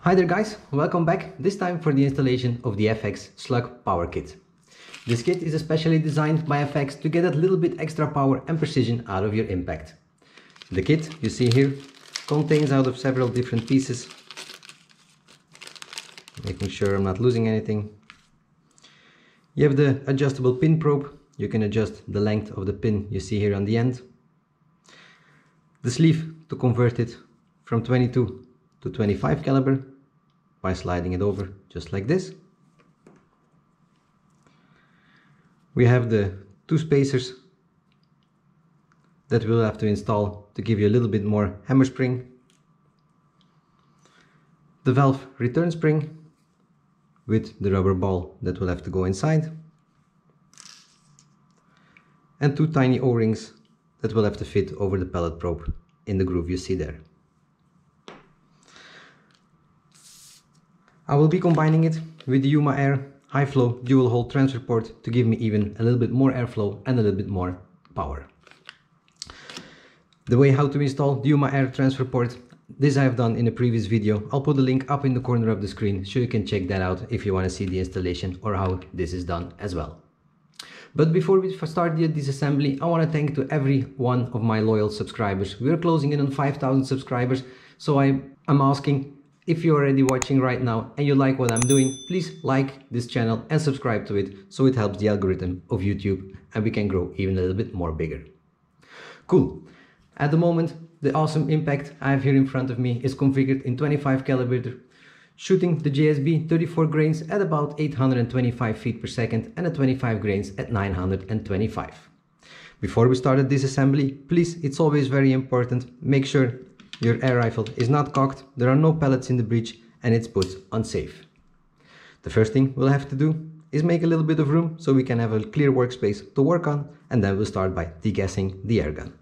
Hi there guys, welcome back, this time for the installation of the FX Slug Power Kit. This kit is especially designed by FX to get a little bit extra power and precision out of your impact. The kit you see here contains out of several different pieces, making sure I'm not losing anything. You have the adjustable pin probe, you can adjust the length of the pin you see here on the end. The sleeve to convert it from 22 to 25 caliber by sliding it over just like this. We have the two spacers that we'll have to install to give you a little bit more hammer spring. The valve return spring with the rubber ball that will have to go inside. And two tiny O-rings that will have to fit over the pellet probe in the groove you see there. I will be combining it with the Yuma Air high flow dual hole transfer port to give me even a little bit more airflow and a little bit more power. The way how to install the Yuma Air transfer port, this I have done in a previous video. I'll put the link up in the corner of the screen so you can check that out if you want to see the installation or how this is done as well. But before we start the disassembly, I want to thank to every one of my loyal subscribers. We are closing in on 5,000 subscribers, so I'm asking, if you're already watching right now and you like what I'm doing, please like this channel and subscribe to it so it helps the algorithm of YouTube and we can grow even a little bit more bigger. Cool. At the moment, the awesome impact I have here in front of me is configured in 25 caliber, shooting the JSB 34 grains at about 825 feet per second and a 25 grains at 925. Before we start the disassembly, please, it's always very important, make sure your air rifle is not cocked, there are no pellets in the breech and it's put on safe. The first thing we'll have to do is make a little bit of room so we can have a clear workspace to work on, and then we'll start by degassing the airgun.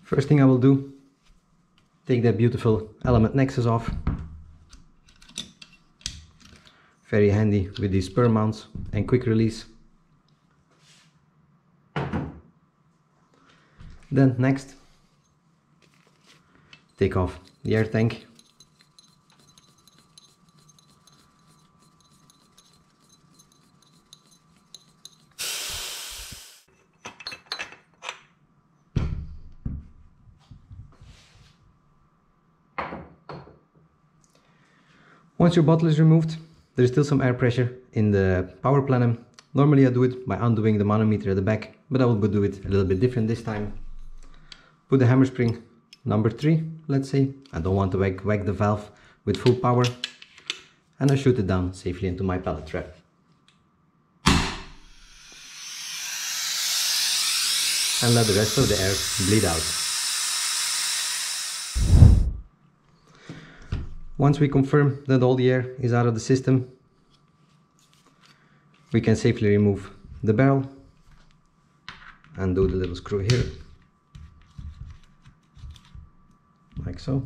First thing I will do, take that beautiful element nexus off. Very handy with these spur mounts and quick release. Then next, take off the air tank. Once your bottle is removed, there is still some air pressure in the power plenum. Normally I do it by undoing the manometer at the back, but I will do it a little bit different this time. Put the hammer spring number 3, let's say. I don't want to whack the valve with full power. And I shoot it down safely into my pellet trap. And let the rest of the air bleed out. Once we confirm that all the air is out of the system, we can safely remove the barrel. Undo the little screw here. Like so,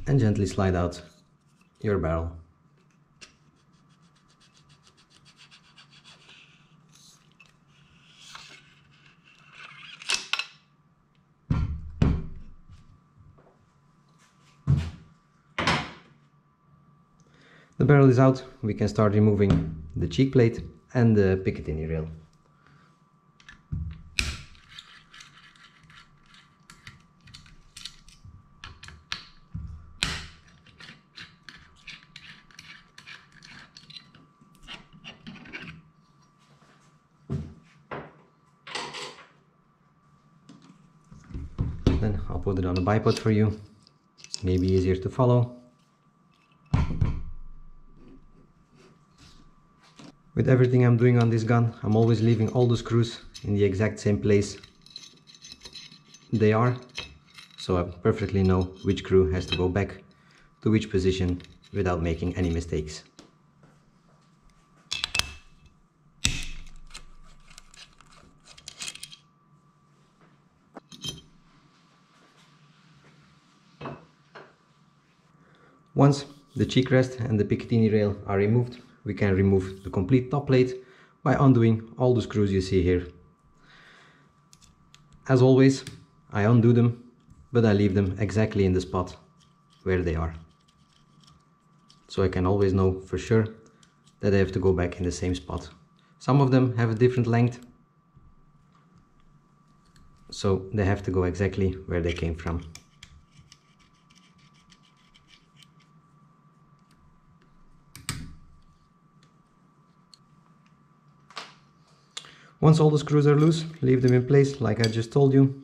and gently slide out your barrel. The barrel is out, we can start removing the cheek plate and the Picatinny rail. Then I'll put it on a bipod for you, maybe easier to follow. With everything I'm doing on this gun, I'm always leaving all the screws in the exact same place they are, so I perfectly know which screw has to go back to which position without making any mistakes. Once the cheek rest and the Picatinny rail are removed, we can remove the complete top plate by undoing all the screws you see here. As always, I undo them but I leave them exactly in the spot where they are. So I can always know for sure that I have to go back in the same spot. Some of them have a different length, so they have to go exactly where they came from. Once all the screws are loose, leave them in place like I just told you.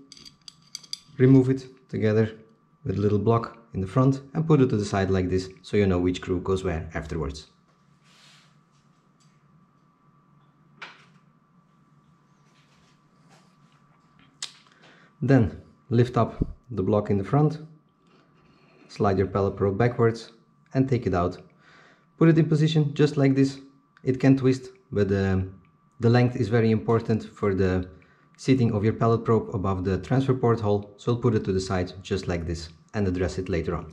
Remove it together with a little block in the front and put it to the side like this, so you know which screw goes where afterwards. Then lift up the block in the front, slide your pallet probe backwards and take it out. Put it in position just like this. It can twist, but the length is very important for the seating of your pallet probe above the transfer port hole, so I'll put it to the side just like this and address it later on.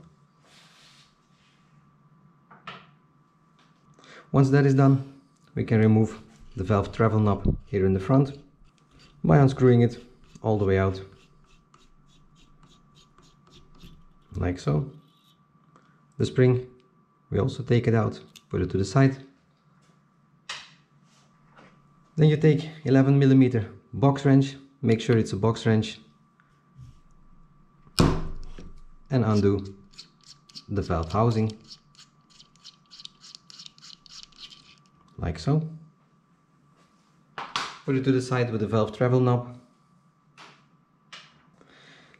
Once that is done, we can remove the valve travel knob here in the front by unscrewing it all the way out, like so. The spring, we also take it out, put it to the side. Then you take 11mm box wrench, make sure it's a box wrench, and undo the valve housing, like so. Put it to the side with the valve travel knob.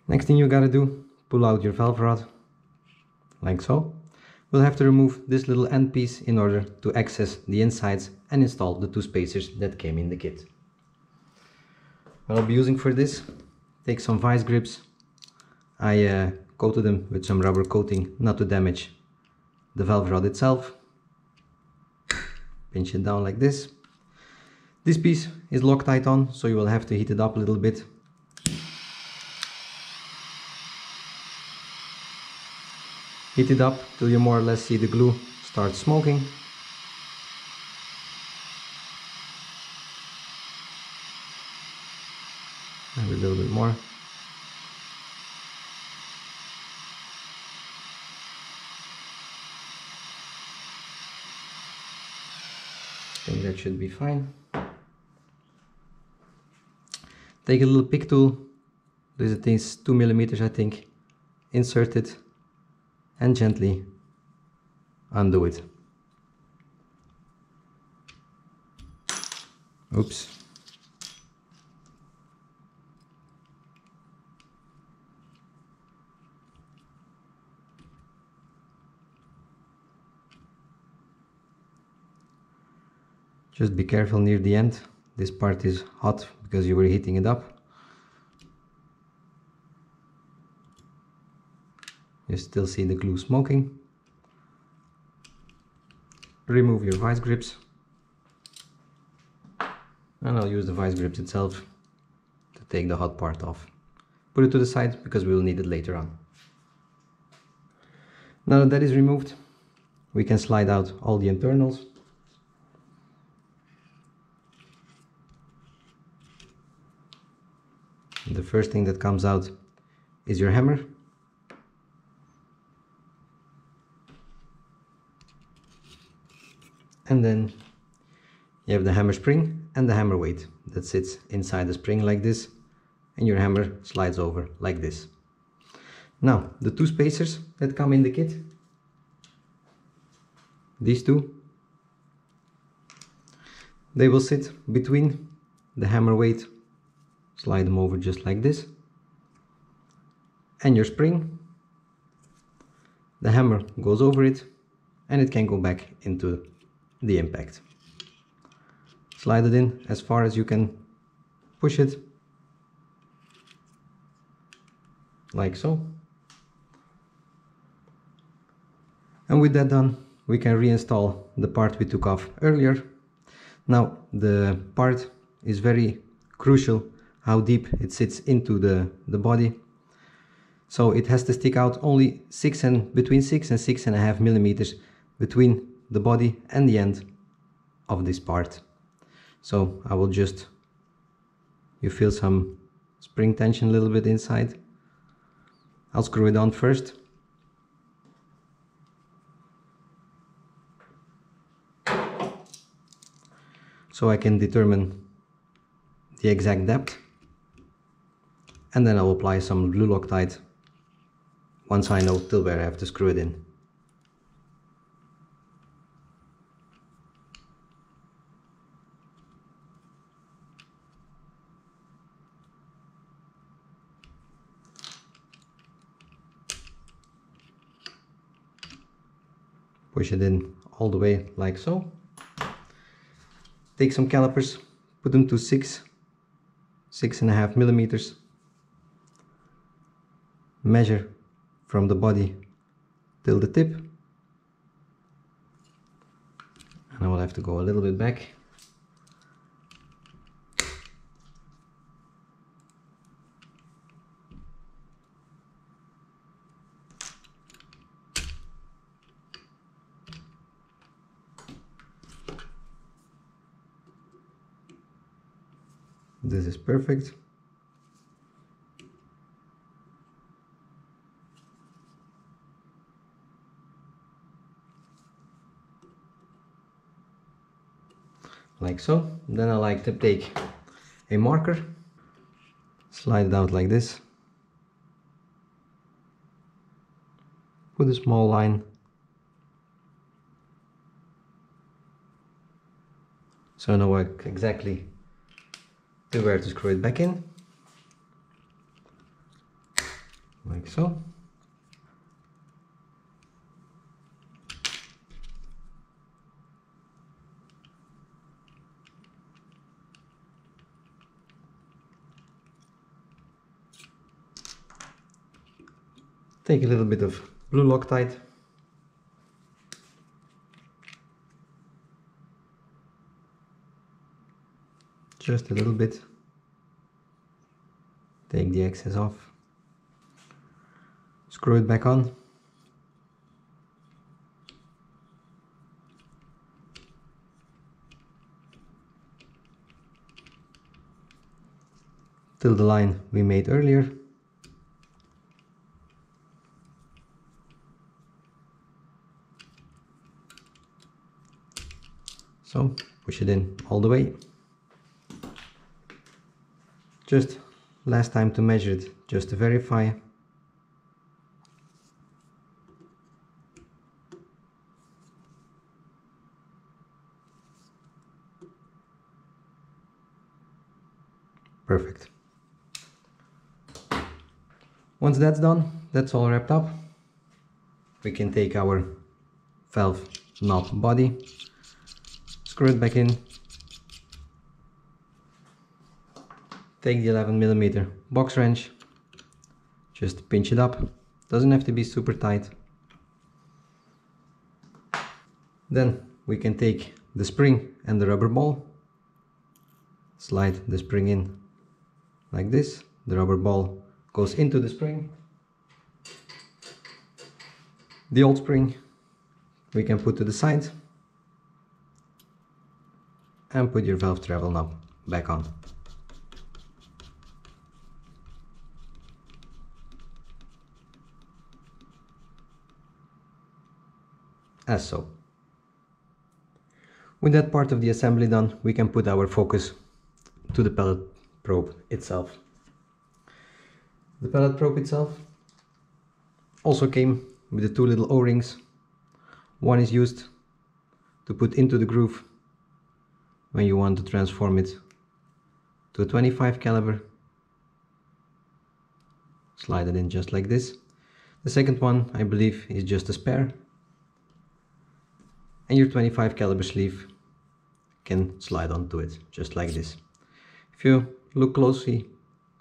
Next thing you gotta do, pull out your valve rod, like so. We'll have to remove this little end piece in order to access the insides and install the two spacers that came in the kit. What I'll be using for this, take some vice grips. I coated them with some rubber coating not to damage the valve rod itself. Pinch it down like this. This piece is Loctite on, so you will have to heat it up a little bit. Heat it up till you more or less see the glue start smoking. Maybe a little bit more. I think that should be fine. Take a little pick tool. This is 2mm, I think. Insert it and gently undo it. Oops. Just be careful near the end. This part is hot because you were heating it up. You still see the glue smoking. Remove your vice grips. And I'll use the vice grips itself to take the hot part off. Put it to the side because we will need it later on. Now that that is removed, we can slide out all the internals. The first thing that comes out is your hammer. And then you have the hammer spring and the hammer weight that sits inside the spring like this, and your hammer slides over like this. Now, the two spacers that come in the kit, these two, they will sit between the hammer weight, slide them over just like this, and your spring. The hammer goes over it and it can go back into the impact. Slide it in as far as you can push it, like so. And with that done, we can reinstall the part we took off earlier. Now the part is very crucial how deep it sits into the body. So it has to stick out only between 6 and 6.5 millimeters between the body and the end of this part. So I will you feel some spring tension a little bit inside. I'll screw it on first. So I can determine the exact depth. And then I'll apply some glue Loctite once I know till where I have to screw it in. Push it in all the way like so. Take some calipers, put them to 6.5 millimeters. Measure from the body till the tip. And I will have to go a little bit back. This is perfect. Like so. Then I like to take a marker, slide it out like this, put a small line, so I know exactly where to screw it back in, like so. Take a little bit of blue Loctite. Just a little bit. Take the excess off. Screw it back on. Till the line we made earlier. So push it in all the way. Just last time to measure it, just to verify. Perfect. Once that's done, that's all wrapped up. We can take our valve knob body, screw it back in, take the 11mm box wrench, just pinch it up, doesn't have to be super tight. Then we can take the spring and the rubber ball, slide the spring in like this, the rubber ball goes into the spring. The old spring we can put to the side and put your valve travel knob back on. As so. With that part of the assembly done, we can put our focus to the pellet probe itself. The pellet probe itself also came with the two little O-rings. One is used to put into the groove when you want to transform it to a 25 caliber. Slide it in just like this. The second one, I believe, is just a spare. And your 25 caliber sleeve can slide onto it just like this. If you look closely,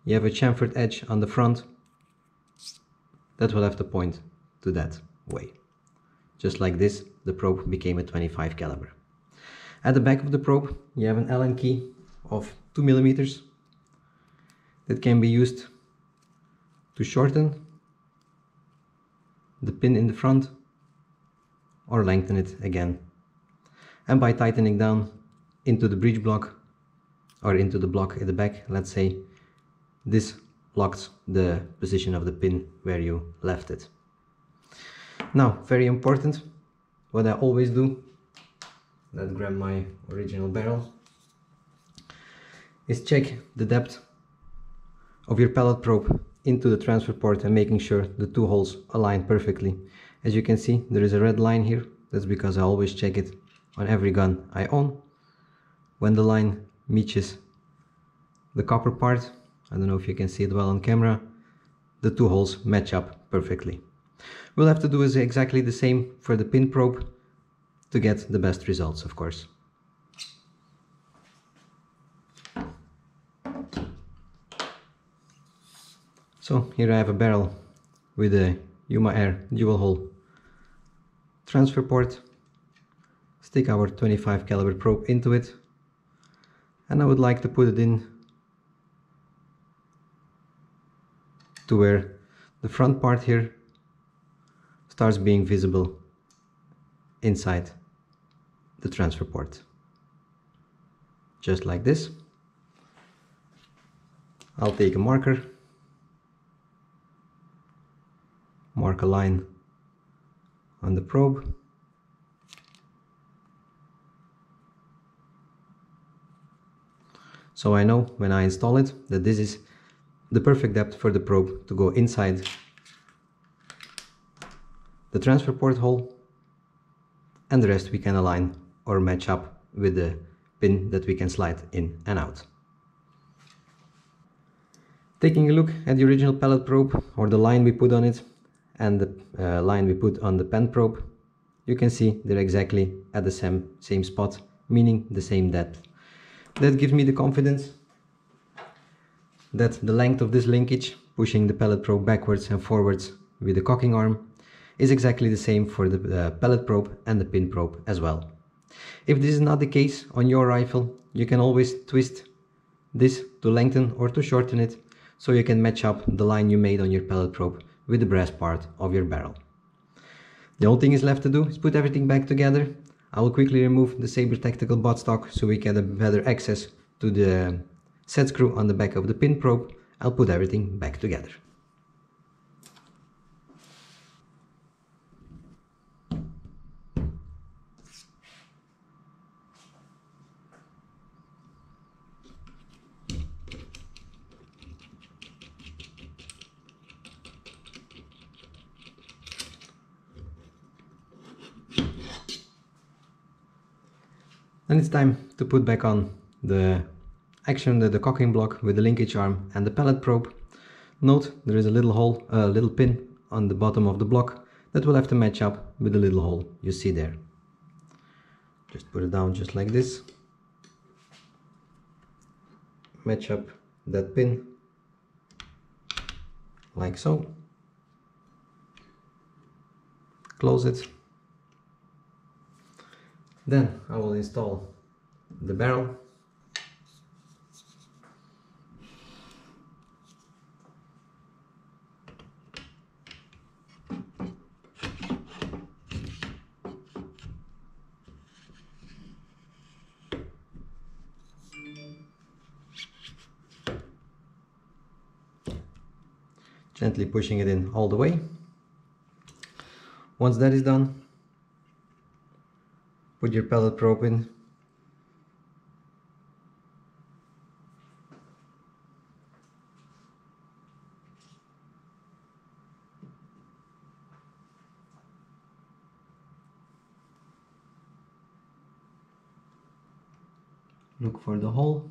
you have a chamfered edge on the front that will have to point to that way. Just like this, the probe became a 25 caliber. At the back of the probe, you have an Allen key of 2mm that can be used to shorten the pin in the front or lengthen it again. And by tightening down into the breech block or into the block at the back, let's say, this locked the position of the pin where you left it. Now, very important, what I always do, let's grab my original barrel, is check the depth of your pellet probe into the transfer port and making sure the two holes align perfectly. As you can see, there is a red line here. That's because I always check it on every gun I own. When the line meets the copper part, I don't know if you can see it well on camera, the two holes match up perfectly. We'll have to do exactly the same for the pin probe to get the best results, of course. So here I have a barrel with a Yuma Air dual hole transfer port. Stick our 25 caliber probe into it, and I would like to put it in to where the front part here starts being visible inside the transfer port. Just like this. I'll take a marker, mark a line on the probe, so I know when I install it that this is the perfect depth for the probe to go inside the transfer port hole, and the rest we can align or match up with the pin that we can slide in and out. Taking a look at the original pellet probe, or the line we put on it, and the line we put on the pen probe, you can see they're exactly at the same spot, meaning the same depth. That gives me the confidence that the length of this linkage, pushing the pellet probe backwards and forwards with the cocking arm, is exactly the same for the pellet probe and the pin probe as well. If this is not the case on your rifle, you can always twist this to lengthen or to shorten it, so you can match up the line you made on your pellet probe with the brass part of your barrel. The only thing is left to do is put everything back together. I will quickly remove the Saber Tactical buttstock so we get a better access to the set screw on the back of the pin probe. I'll put everything back together. Then it's time to put back on the cocking block with the linkage arm and the pellet probe. Note there is a little hole, little pin on the bottom of the block that will have to match up with the little hole you see there. Just put it down just like this. Match up that pin like so. Close it. Then I will install the barrel. Gently pushing it in all the way. Once that is done, put your pellet probe in. Look for the hole.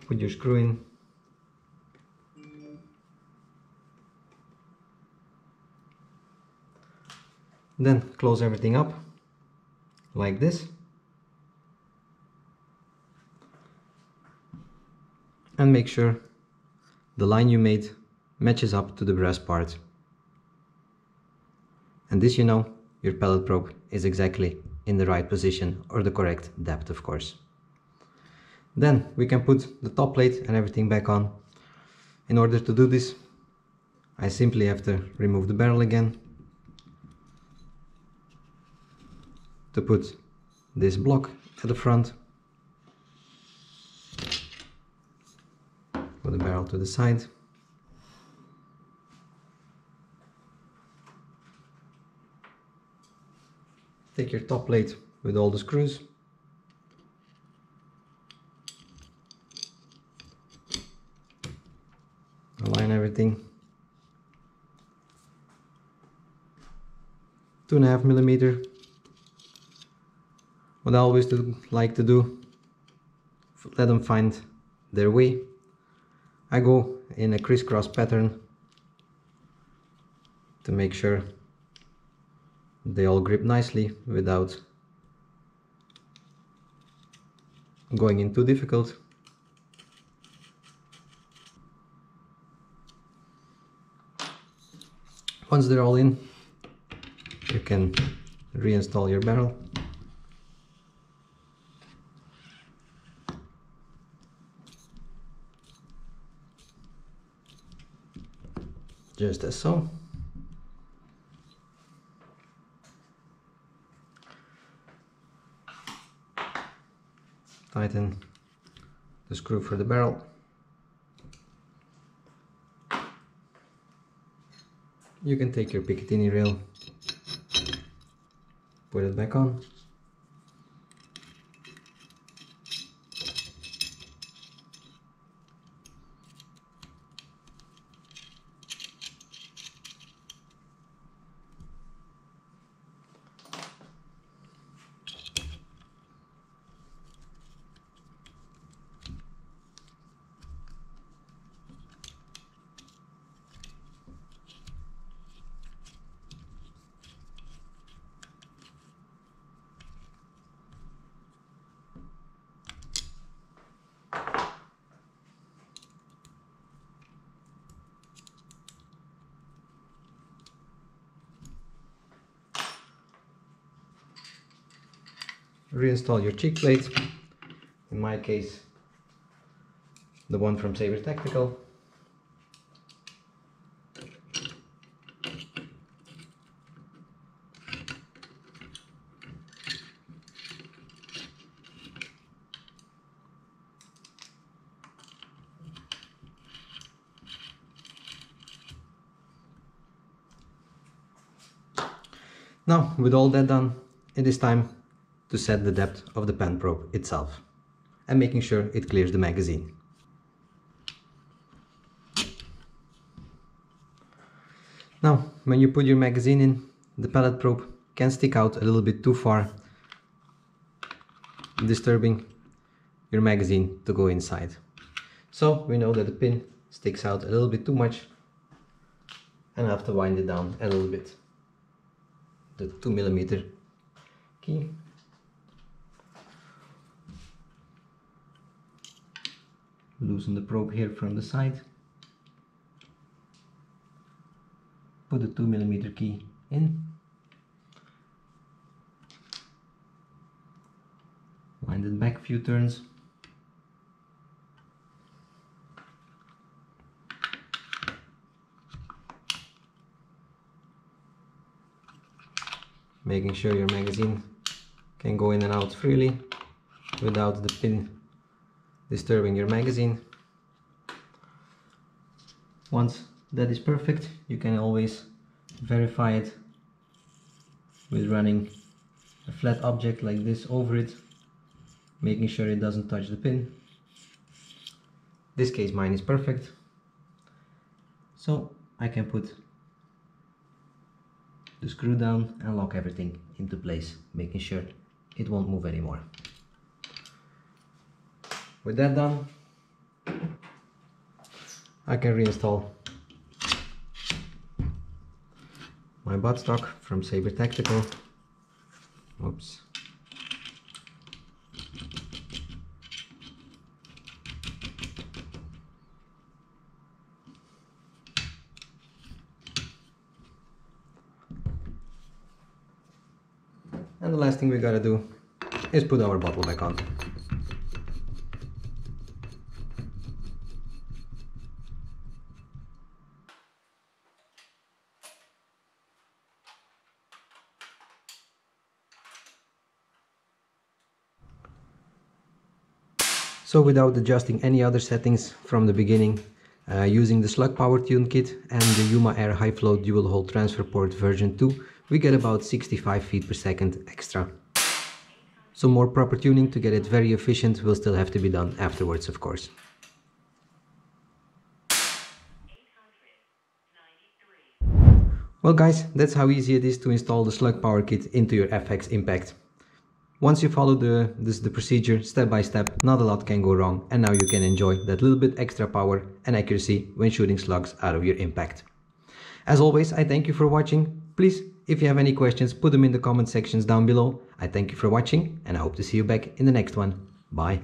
Put your screw in. Then close everything up like this, and make sure the line you made matches up to the brass part. And this, you know, your pellet probe is exactly in the right position, or the correct depth, of course. Then we can put the top plate and everything back on. In order to do this, I simply have to remove the barrel again, to put this block at the front. Put the barrel to the side. Take your top plate with all the screws. Align everything. 2.5 millimeter. What I always like to do, let them find their way. I go in a crisscross pattern to make sure they all grip nicely without going in too difficult. Once they're all in, you can reinstall your barrel. Just as so. Tighten the screw for the barrel. You can take your Picatinny rail, put it back on. Reinstall your cheek plate, in my case the one from Saber Tactical. Now, with all that done, it is time to set the depth of the pen probe itself and making sure it clears the magazine. Now, when you put your magazine in, the pellet probe can stick out a little bit too far, disturbing your magazine to go inside. So we know that the pin sticks out a little bit too much and I have to wind it down a little bit. The 2 millimeter key. Loosen the probe here from the side. Put the 2 millimeter key in. Wind it back a few turns. Making sure your magazine can go in and out freely without the pin disturbing your magazine. Once that is perfect, you can always verify it with running a flat object like this over it, making sure it doesn't touch the pin. In this case mine is perfect, so I can put the screw down and lock everything into place, making sure it won't move anymore. With that done, I can reinstall my buttstock from Saber Tactical. Oops. And the last thing we gotta do is put our bottle back on. So without adjusting any other settings from the beginning, using the Slug Power Tune Kit and the Yuma Air High Flow Dual Hole Transfer Port version 2, we get about 65 feet per second extra. Some more proper tuning to get it very efficient will still have to be done afterwards, of course. Well guys, that's how easy it is to install the Slug Power Kit into your FX Impact. Once you follow the procedure step by step, not a lot can go wrong, and now you can enjoy that little bit extra power and accuracy when shooting slugs out of your impact. As always, I thank you for watching. Please, if you have any questions, put them in the comment sections down below. I thank you for watching, and I hope to see you back in the next one. Bye.